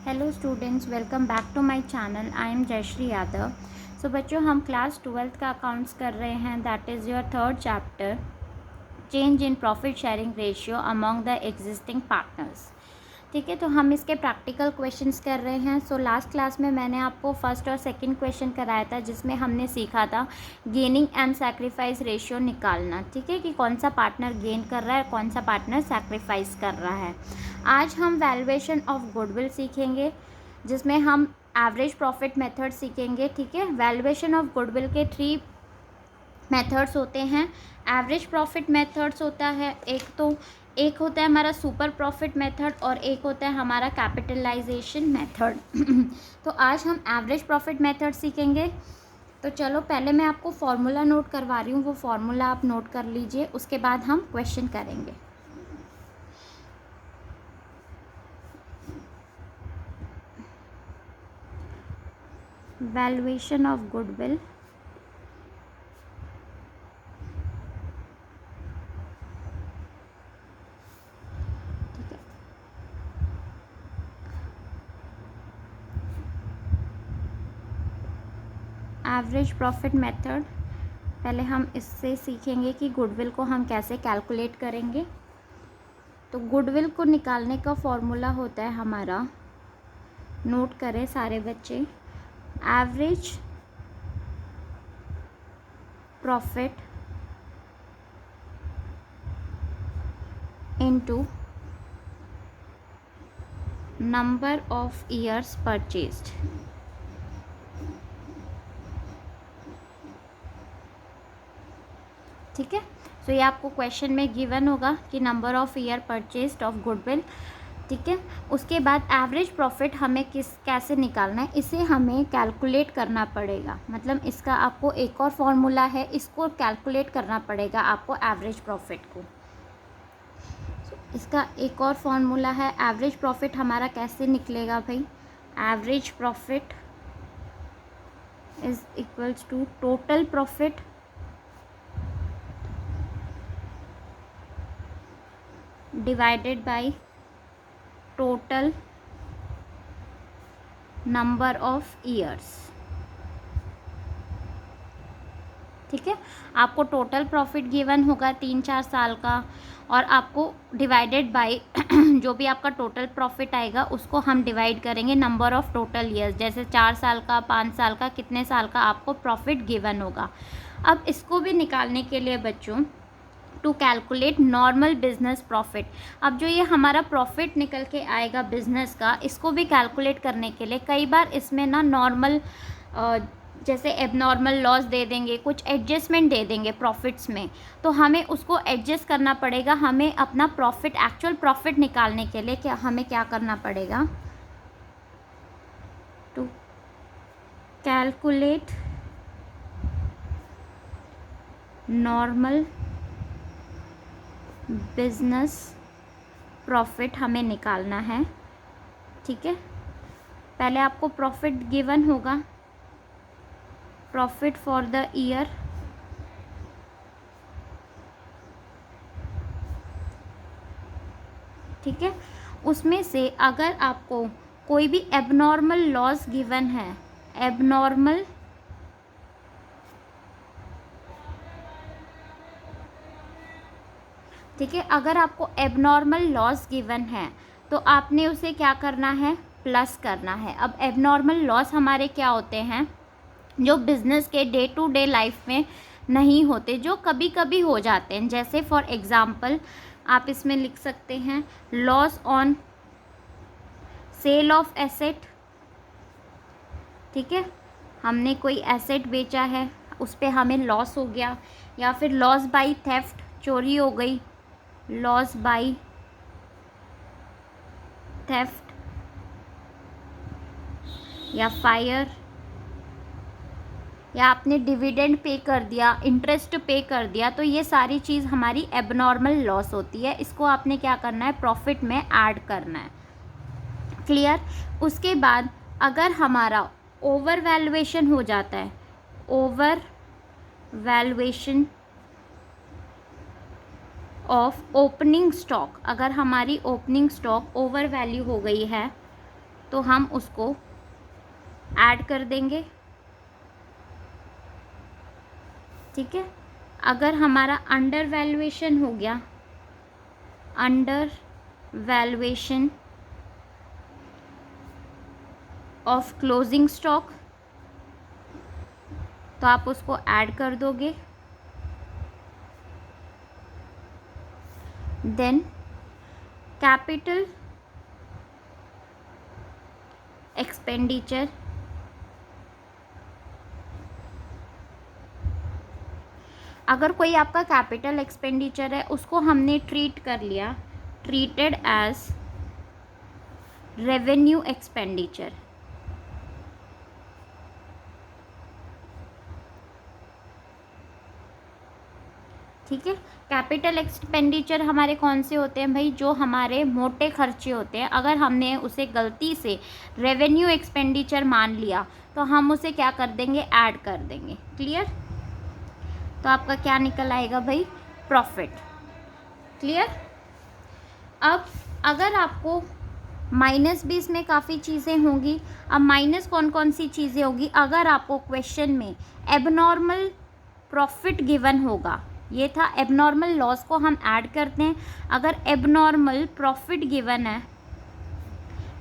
Hello students, welcome back to my channel. I am Jayshree Yadav. So बच्चों, हम class 12th का accounts कर रहे हैं। That is your third chapter, change in profit sharing ratio among the existing partners. ठीक है, तो हम इसके प्रैक्टिकल क्वेश्चंस कर रहे हैं। सो लास्ट क्लास में मैंने आपको फर्स्ट और सेकंड क्वेश्चन कराया था, जिसमें हमने सीखा था गेनिंग एंड सैक्रिफाइस रेशियो निकालना। ठीक है, कि कौन सा पार्टनर गेन कर रहा है, कौन सा पार्टनर सैक्रिफाइस कर रहा है। आज हम वैल्यूएशन ऑफ गुडविल सीखेंगे, जिसमें हम एवरेज प्रॉफिट मेथड सीखेंगे। ठीक है, वैल्यूएशन ऑफ गुडविल के 3 मेथड्स होते हैं। एवरेज प्रॉफिट मेथड्स होता है एक होता है हमारा सुपर प्रॉफिट मेथड, और एक होता है हमारा कैपिटलाइजेशन मेथड। तो आज हम एवरेज प्रॉफिट मेथड सीखेंगे। तो चलो, पहले मैं आपको फॉर्मूला नोट करवा रही हूँ, वो फॉर्मूला आप नोट कर लीजिए, उसके बाद हम क्वेश्चन करेंगे। Valuation of goodwill average profit method. पहले हम इससे सीखेंगे कि गुडविल को हम कैसे कैलकुलेट करेंगे। तो गुडविल को निकालने का फॉर्मूला होता है हमारा, नोट करें सारे बच्चे, average profit into number of years purchased. ठीक है, सो ये आपको क्वेश्चन में गिवन होगा कि number of year purchased of goodwill. ठीक है, उसके बाद एवरेज प्रॉफिट हमें कैसे निकालना है, इसे हमें कैलकुलेट करना पड़ेगा। मतलब इसका आपको एक और फॉर्मूला है, इसको कैलकुलेट करना पड़ेगा आपको एवरेज प्रॉफिट को। इसका एक और फॉर्मूला है, एवरेज प्रॉफिट हमारा कैसे निकलेगा भाई। Average profit is equals to total profit divided by total number of years. ठीक है, आपको टोटल प्रॉफिट गिवन होगा 3-4 साल का, और आपको डिवाइडेड बाय जो भी आपका टोटल प्रॉफिट आएगा उसको हम डिवाइड करेंगे नंबर ऑफ टोटल ईयर्स, जैसे 4 साल का, 5 साल का, कितने साल का आपको प्रॉफिट गिवन होगा। अब इसको भी निकालने के लिए बच्चों, to calculate normal business profit, अब जो ये हमारा प्रॉफिट निकल के आएगा बिजनेस का, इसको भी कैलकुलेट करने के लिए कई बार इसमें ना नॉर्मल जैसे एबनॉर्मल लॉस दे देंगे, कुछ एडजस्टमेंट दे देंगे प्रॉफिट्स में, तो हमें उसको एडजस्ट करना पड़ेगा। हमें अपना प्रॉफिट, एक्चुअल प्रॉफिट निकालने के लिए हमें क्या करना पड़ेगा, to calculate normal business profit हमें निकालना है। ठीक है, पहले आपको प्रॉफिट गिवन होगा, प्रॉफिट फॉर द ईयर। ठीक है, उसमें से अगर आपको कोई भी एबनॉर्मल लॉस गिवन है, एबनॉर्मल ठीक है, अगर आपको एबनॉर्मल लॉस गिवन है तो आपने उसे क्या करना है, प्लस करना है। अब एबनॉर्मल लॉस हमारे क्या होते हैं, जो बिजनेस के डे टू डे लाइफ में नहीं होते, जो कभी कभी हो जाते हैं। जैसे फॉर एग्जांपल आप इसमें लिख सकते हैं loss on sale of asset. ठीक है, हमने कोई एसेट बेचा है, उस पर हमें लॉस हो गया, या फिर लॉस बाई थेफ्ट, चोरी हो गई, लॉस बाई थेफ्ट, या फायर, या आपने डिविडेंड पे कर दिया, इंटरेस्ट पे कर दिया, तो ये सारी चीज़ हमारी एबनॉर्मल लॉस होती है। इसको आपने क्या करना है, प्रॉफिट में ऐड करना है। क्लियर। उसके बाद अगर हमारा ओवर वैल्यूएशन हो जाता है, over valuation of opening stock, अगर हमारी ओपनिंग स्टॉक ओवर वैल्यू हो गई है, तो हम उसको ऐड कर देंगे, ठीक है। अगर हमारा अंडर वैल्यूएशन हो गया, under valuation of closing stock, तो आप उसको ऐड कर दोगे। देन कैपिटल एक्सपेंडिचर, अगर कोई आपका कैपिटल एक्सपेंडिचर है उसको हमने ट्रीट कर लिया, ट्रीटेड एज रेवेन्यू एक्सपेंडिचर, ठीक है। कैपिटल एक्सपेंडिचर हमारे कौन से होते हैं भाई, जो हमारे मोटे खर्चे होते हैं। अगर हमने उसे गलती से रेवेन्यू एक्सपेंडिचर मान लिया तो हम उसे क्या कर देंगे, ऐड कर देंगे। क्लियर? तो आपका क्या निकल आएगा भाई, प्रॉफिट। क्लियर? अब अगर आपको माइनस भी इसमें काफ़ी चीज़ें होंगी। अब माइनस कौन कौन सी चीज़ें होगी, अगर आपको क्वेश्चन में एबनॉर्मल प्रॉफिट गिवन होगा, ये था एबनॉर्मल लॉस को हम ऐड करते हैं। अगर एबनॉर्मल प्रॉफिट गिवन है,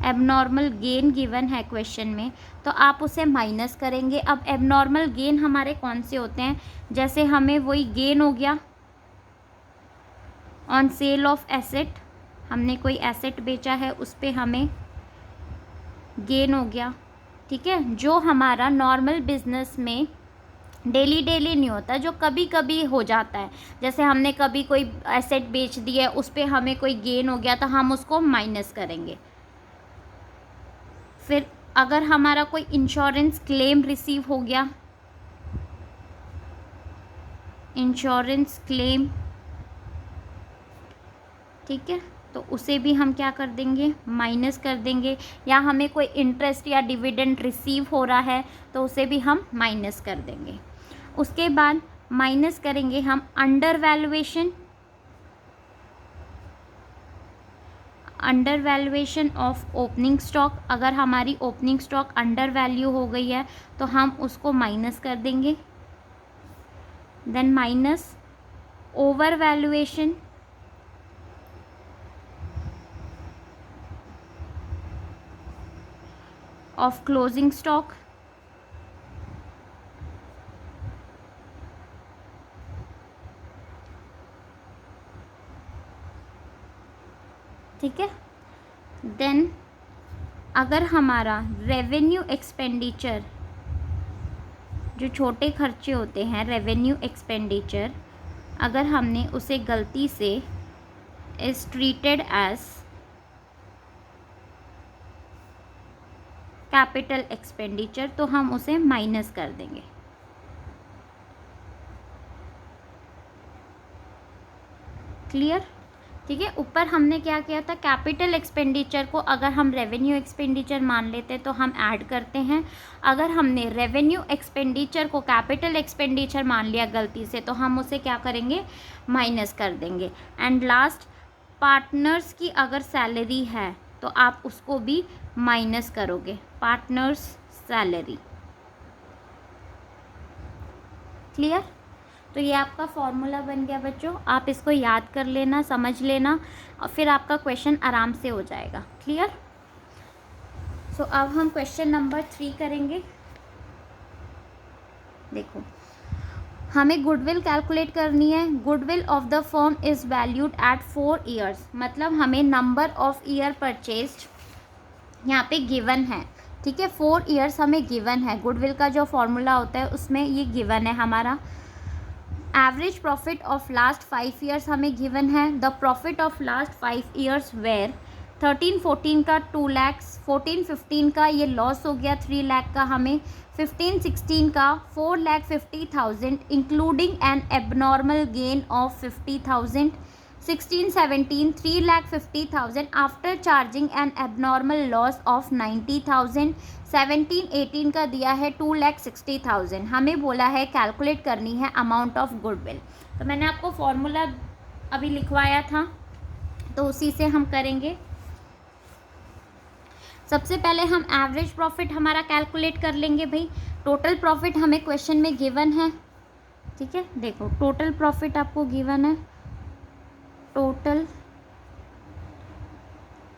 एबनॉर्मल गेन गिवन है क्वेश्चन में, तो आप उसे माइनस करेंगे। अब एबनॉर्मल गेन हमारे कौन से होते हैं, जैसे हमें वही गेन हो गया ऑन सेल ऑफ एसेट, हमने कोई एसेट बेचा है उस पे हमें गेन हो गया, ठीक है। जो हमारा नॉर्मल बिजनेस में डेली नहीं होता, जो कभी कभी हो जाता है, जैसे हमने कभी कोई एसेट बेच दिया है उस पे हमें कोई गेन हो गया तो हम उसको माइनस करेंगे। फिर अगर हमारा कोई इंश्योरेंस क्लेम रिसीव हो गया, इंश्योरेंस क्लेम, ठीक है, तो उसे भी हम क्या कर देंगे, माइनस कर देंगे। या हमें कोई इंटरेस्ट या डिविडेंड रिसीव हो रहा है तो उसे भी हम माइनस कर देंगे। उसके बाद माइनस करेंगे हम under valuation, under valuation of opening stock. अगर हमारी ओपनिंग स्टॉक अंडर वैल्यू हो गई है तो हम उसको माइनस कर देंगे। Then minus over valuation of closing stock, ठीक है। देन अगर हमारा रेवेन्यू एक्सपेंडिचर, जो छोटे खर्चे होते हैं रेवेन्यू एक्सपेंडिचर, अगर हमने उसे गलती से is treated as capital expenditure, तो हम उसे माइनस कर देंगे। क्लियर? ठीक है। ऊपर हमने क्या किया था, कैपिटल एक्सपेंडिचर को अगर हम रेवेन्यू एक्सपेंडिचर मान लेते तो हम ऐड करते हैं। अगर हमने रेवेन्यू एक्सपेंडिचर को कैपिटल एक्सपेंडिचर मान लिया गलती से तो हम उसे क्या करेंगे, माइनस कर देंगे। एंड लास्ट, पार्टनर्स की अगर सैलरी है तो आप उसको भी माइनस करोगे, पार्टनर्स सैलरी। क्लियर? तो ये आपका फॉर्मूला बन गया बच्चों, आप इसको याद कर लेना, समझ लेना और फिर आपका क्वेश्चन आराम से हो जाएगा। क्लियर? सो अब हम क्वेश्चन नंबर 3 करेंगे। देखो, हमें गुडविल कैलकुलेट करनी है। Goodwill of the firm is valued at 4 years, मतलब हमें नंबर ऑफ ईयर परचेज्ड यहाँ पे गिवन है, ठीक है। 4 ईयर्स हमें गिवन है। गुडविल का जो फॉर्मूला होता है उसमें ये गिवन है हमारा। Average profit of last 5 years हमें गिवन है। The profit of last 5 years where 13-14 का 2 लाख, 14-15 का ये लॉस हो गया 3 लाख का हमें, 15-16 का 4,50,000 including N abnormal gain of 50,000, 16-17 3,50,000 after charging N abnormal loss of 90,000, 17-18 का दिया है 2,60,000। हमें बोला है कैलकुलेट करनी है अमाउंट ऑफ गुडविल। तो मैंने आपको फॉर्मूला अभी लिखवाया था तो उसी से हम करेंगे। सबसे पहले हम एवरेज प्रॉफिट हमारा कैलकुलेट कर लेंगे भाई। टोटल प्रॉफिट हमें क्वेश्चन में गिवन है, ठीक है। देखो टोटल प्रॉफिट आपको गिवन है, total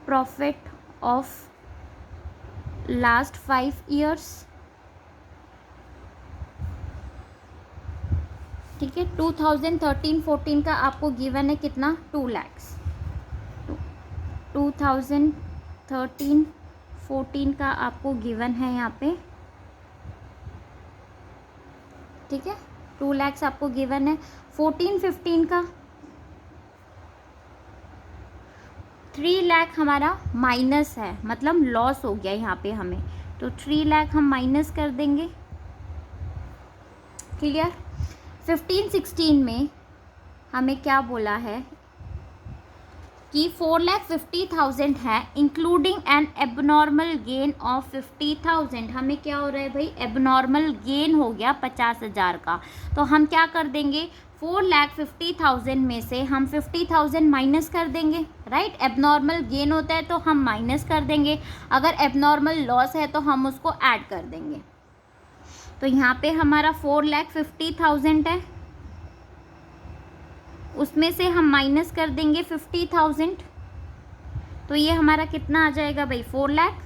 profit of last 5 years, ठीक है। 2013-14 का आपको गिवन है कितना, 2 lakhs। 2013-14 का आपको गिवन है यहाँ पे, ठीक है। 2 lakhs आपको गिवन है। 14-15 का 3 लाख हमारा माइनस है, मतलब लॉस हो गया यहाँ पे हमें, तो 3 लाख हम माइनस कर देंगे, क्लियर। 15-16 में हमें क्या बोला है कि 4,50,000 है, including N abnormal gain of 50,000। हमें क्या हो रहा है भाई, एबनॉर्मल गेन हो गया 50,000 का। तो हम क्या कर देंगे, 4,50,000 में से हम 50,000 माइनस कर देंगे, राइट। एबनॉर्मल गेन होता है तो हम माइनस कर देंगे, अगर एबनॉर्मल लॉस है तो हम उसको ऐड कर देंगे। तो यहाँ पे हमारा 4,50,000 है, उसमें से हम माइनस कर देंगे 50,000, तो ये हमारा कितना आ जाएगा भाई, 4 लाख,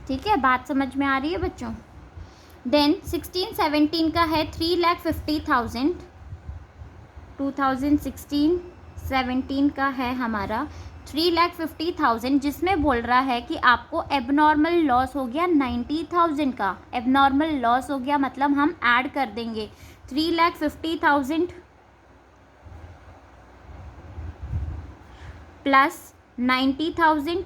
ठीक है। बात समझ में आ रही है बच्चों। देन 16-17 का है 3,50,000। 2016-17 का है हमारा 3,50,000, जिसमें बोल रहा है कि आपको एबनॉर्मल लॉस हो गया 90,000 का। एबनॉर्मल लॉस हो गया मतलब हम ऐड कर देंगे 3,50,000 प्लस 90,000,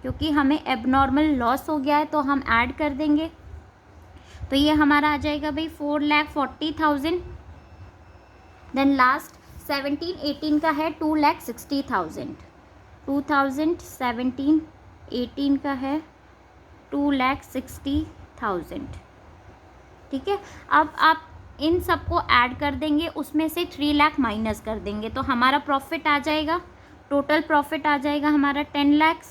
क्योंकि हमें एबनॉर्मल लॉस हो गया है तो हम ऐड कर देंगे। तो ये हमारा आ जाएगा भाई 4,40,000। देन लास्ट 17-18 का है 2,60,000। 2017-18 का है 2,60,000, ठीक है। अब आप इन सबको ऐड कर देंगे, उसमें से 3 लाख माइनस कर देंगे, तो हमारा प्रॉफिट आ जाएगा, टोटल प्रॉफिट आ जाएगा हमारा 10 लाख,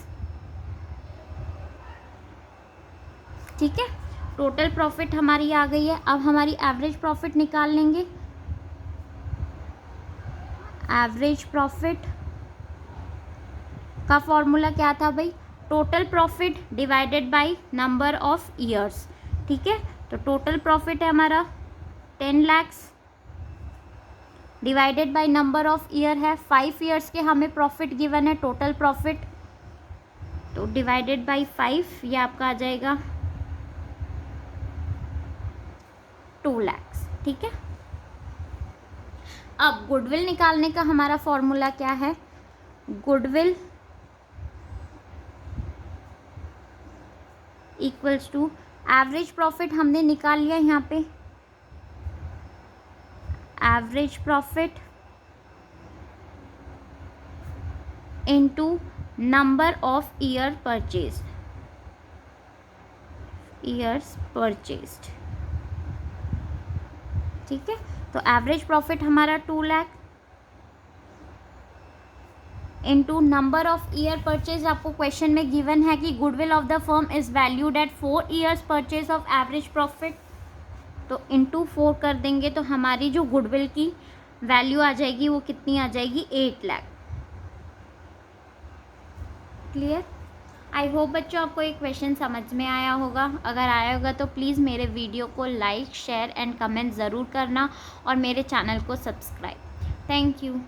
ठीक है। टोटल प्रॉफिट हमारी आ गई है। अब हमारी एवरेज प्रॉफिट निकाल लेंगे। एवरेज प्रॉफिट का फॉर्मूला क्या था भाई, total profit divided by number of years, ठीक है। तो टोटल प्रॉफिट है हमारा 10 lakh divided by number of year है, 5 ईयर्स के हमें प्रॉफिट गिवन है टोटल प्रॉफिट, तो डिवाइडेड बाय 5 ये आपका आ जाएगा 2 लाख, ठीक है। अब गुडविल निकालने का हमारा फॉर्मूला क्या है, goodwill equals to average profit हमने निकाल लिया यहाँ पे, average profit into number of year purchased, years purchased, ठीक है। तो एवरेज प्रॉफिट हमारा 2 lakh into number of year purchase, आपको क्वेश्चन में गिवन है कि goodwill of the firm is valued at 4 years purchase of average profit, तो इनटू 4 कर देंगे तो हमारी जो गुडविल की वैल्यू आ जाएगी वो कितनी आ जाएगी, 8 लाख। क्लियर। आई होप बच्चों आपको एक क्वेश्चन समझ में आया होगा। अगर आया होगा तो प्लीज़ मेरे वीडियो को लाइक शेयर एंड कमेंट ज़रूर करना और मेरे चैनल को सब्सक्राइब। Thank you.